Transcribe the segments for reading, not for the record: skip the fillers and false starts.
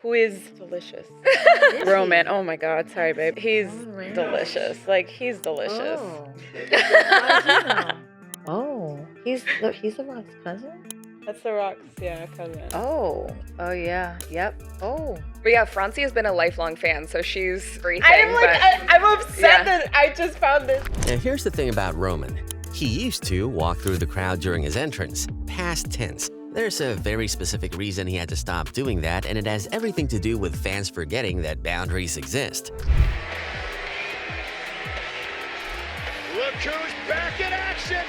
who is delicious. Roman. Oh my God. Sorry, babe. He's delicious. Like, he's delicious. Oh. How did you know? Oh, he's the Rock's cousin? That's The Rock's, cousin. Oh yeah, yep. Oh. But yeah, Francie has been a lifelong fan, so she's everything. I'm upset that I just found this. Now here's the thing about Roman. He used to walk through the crowd during his entrance, past tense. There's a very specific reason he had to stop doing that, and it has everything to do with fans forgetting that boundaries exist. Look who's back in action!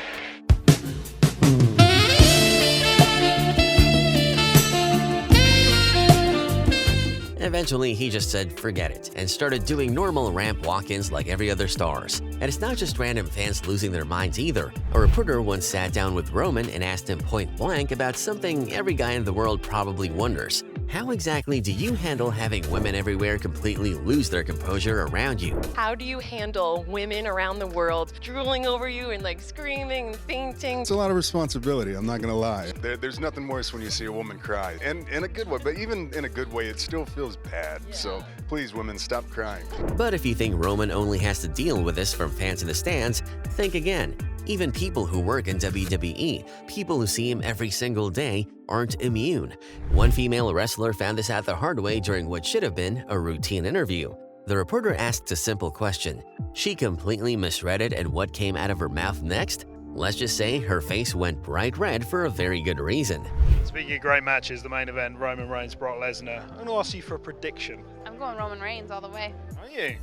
Eventually, he just said forget it and started doing normal ramp walk-ins like every other stars. And it's not just random fans losing their minds either. A reporter once sat down with Roman and asked him point blank about something every guy in the world probably wonders. How exactly do you handle having women everywhere completely lose their composure around you? How do you handle women around the world drooling over you and like screaming and fainting? It's a lot of responsibility, I'm not gonna lie. There's nothing worse when you see a woman cry. And in a good way, but even in a good way, it still feels bad. Yeah. So please, women, stop crying. But if you think Roman only has to deal with this from fans in the stands, think again. Even people who work in WWE, people who see him every single day, aren't immune. One female wrestler found this out the hard way during what should have been a routine interview. The reporter asked a simple question. She completely misread it, and what came out of her mouth next? Let's just say her face went bright red for a very good reason. Speaking of great matches, the main event, Roman Reigns, Brock Lesnar. I'm going to ask you for a prediction. I'm going Roman Reigns all the way. Are you?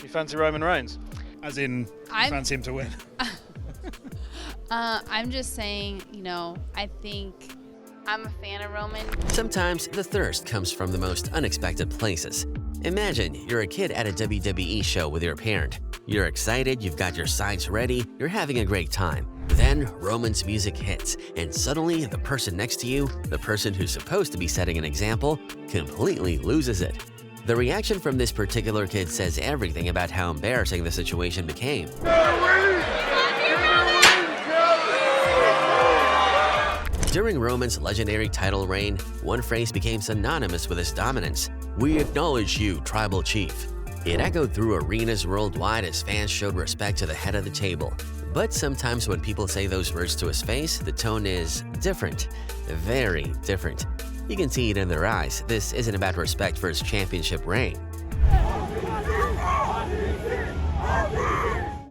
You fancy Roman Reigns? As in, you fancy him to win? I'm just saying, I think I'm a fan of Roman. Sometimes the thirst comes from the most unexpected places. Imagine you're a kid at a WWE show with your parent. You're excited, you've got your sides ready, you're having a great time. Then Roman's music hits, and suddenly the person next to you, the person who's supposed to be setting an example, completely loses it. The reaction from this particular kid says everything about how embarrassing the situation became. During Roman's legendary title reign, one phrase became synonymous with his dominance. "We acknowledge you, tribal chief." It echoed through arenas worldwide as fans showed respect to the head of the table. But sometimes when people say those words to his face, the tone is different. Very different. You can see it in their eyes. This isn't about respect for his championship reign.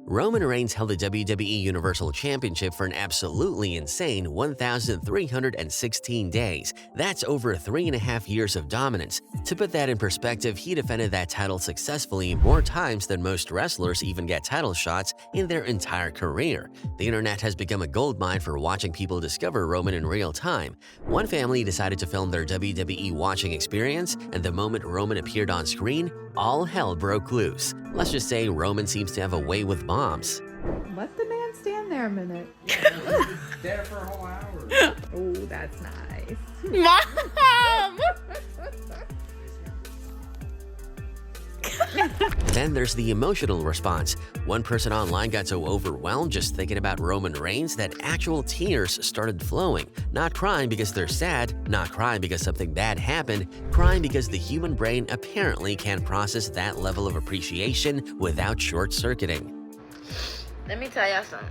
Roman Reigns held the WWE Universal Championship for an absolutely insane 1,316 days. That's over 3.5 years of dominance. To put that in perspective, he defended that title successfully more times than most wrestlers even get title shots in their entire career. The internet has become a goldmine for watching people discover Roman in real time. One family decided to film their WWE watching experience, and the moment Roman appeared on screen, all hell broke loose. Let's just say Roman seems to have a way with bombs. Let the man stand there a minute. There for a whole hour. Oh, that's nice. Mom! Then there's the emotional response. One person online got so overwhelmed just thinking about Roman Reigns that actual tears started flowing. Not crying because they're sad, not crying because something bad happened, crying because the human brain apparently can't process that level of appreciation without short-circuiting. Let me tell you something.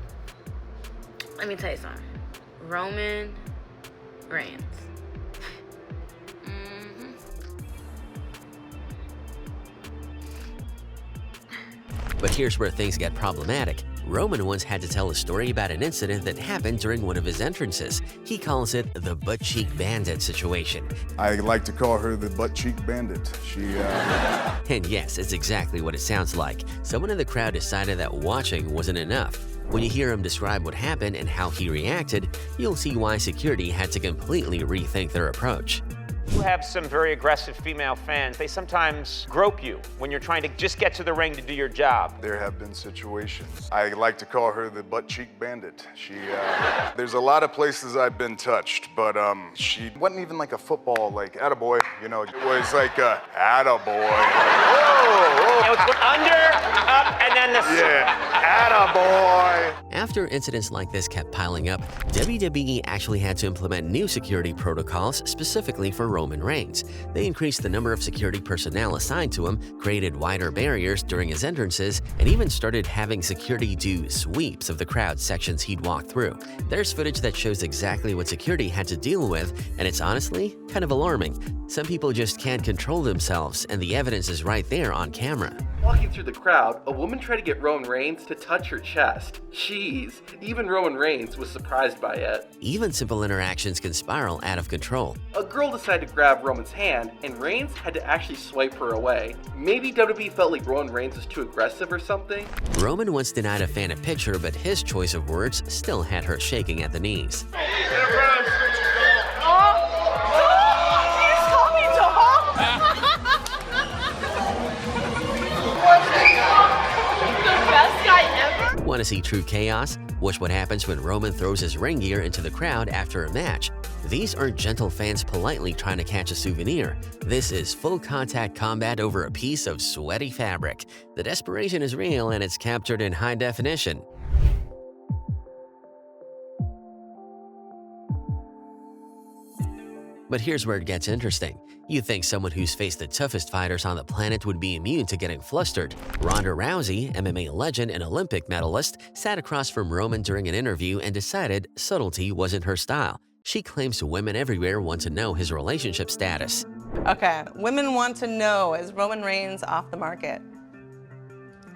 Roman Reigns. But here's where things get problematic. Roman once had to tell a story about an incident that happened during one of his entrances. He calls it the butt cheek bandit situation. I like to call her the butt cheek bandit. And yes, it's exactly what it sounds like. Someone in the crowd decided that watching wasn't enough. When you hear him describe what happened and how he reacted, you'll see why security had to completely rethink their approach. You have some very aggressive female fans. They sometimes grope you when you're trying to just get to the ring to do your job. There have been situations. I like to call her the butt cheek bandit. There's a lot of places I've been touched, but she wasn't even like a football, like attaboy, it was like a attaboy. Whoa. It was under, up, and then the... Yeah, attaboy. After incidents like this kept piling up, WWE actually had to implement new security protocols specifically for Roman Roman Reigns. They increased the number of security personnel assigned to him, created wider barriers during his entrances, and even started having security do sweeps of the crowd sections he'd walk through. There's footage that shows exactly what security had to deal with, and it's honestly kind of alarming. Some people just can't control themselves, and the evidence is right there on camera. Walking through the crowd, a woman tried to get Roman Reigns to touch her chest. Jeez, even Roman Reigns was surprised by it. Even simple interactions can spiral out of control. A girl decided to grab Roman's hand, and Reigns had to actually swipe her away. Maybe WWE felt like Roman Reigns was too aggressive or something? Roman once denied a fan a picture, but his choice of words still had her shaking at the knees. Want to see true chaos? Watch what happens when Roman throws his ring gear into the crowd after a match. These aren't gentle fans politely trying to catch a souvenir. This is full contact combat over a piece of sweaty fabric. The desperation is real and it's captured in high definition. But here's where it gets interesting. You'd think someone who's faced the toughest fighters on the planet would be immune to getting flustered. Ronda Rousey, MMA legend and Olympic medalist, sat across from Roman during an interview and decided subtlety wasn't her style. She claims women everywhere want to know his relationship status. Okay, women want to know, is Roman Reigns off the market?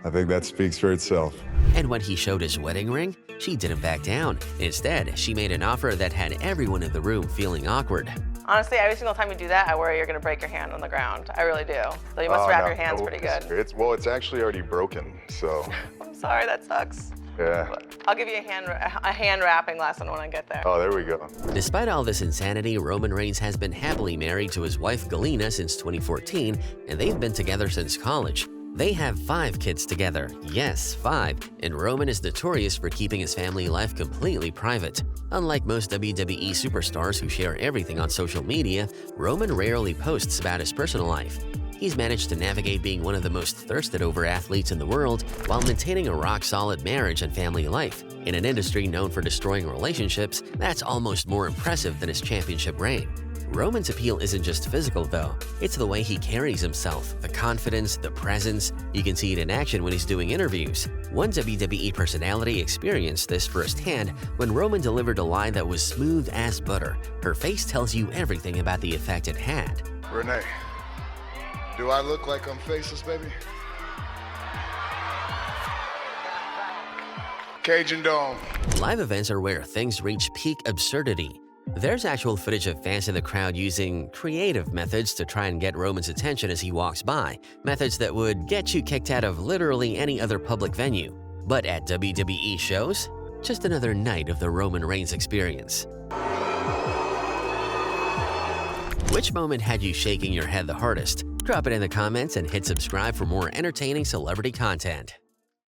I think that speaks for itself. And when he showed his wedding ring, she didn't back down. Instead, she made an offer that had everyone in the room feeling awkward. Honestly, every single time you do that, I worry you're gonna break your hand on the ground. I really do. So you must wrap your hands pretty good. It's actually already broken, so. I'm sorry, that sucks. Yeah. I'll give you a hand wrapping lesson when I get there. Oh, there we go. Despite all this insanity, Roman Reigns has been happily married to his wife Galina since 2014, and they've been together since college. They have 5 kids together. Yes, 5. And Roman is notorious for keeping his family life completely private. Unlike most WWE superstars who share everything on social media, Roman rarely posts about his personal life. He's managed to navigate being one of the most thirsted-over athletes in the world while maintaining a rock-solid marriage and family life. In an industry known for destroying relationships, that's almost more impressive than his championship reign. Roman's appeal isn't just physical, though. It's the way he carries himself, the confidence, the presence. You can see it in action when he's doing interviews. One WWE personality experienced this firsthand when Roman delivered a line that was smooth as butter. Her face tells you everything about the effect it had. Renee, do I look like I'm faceless, baby? Cajun Dome. Live events are where things reach peak absurdity. There's actual footage of fans in the crowd using creative methods to try and get Roman's attention as he walks by, methods that would get you kicked out of literally any other public venue. But at WWE shows, just another night of the Roman Reigns experience. Which moment had you shaking your head the hardest? Drop it in the comments and hit subscribe for more entertaining celebrity content.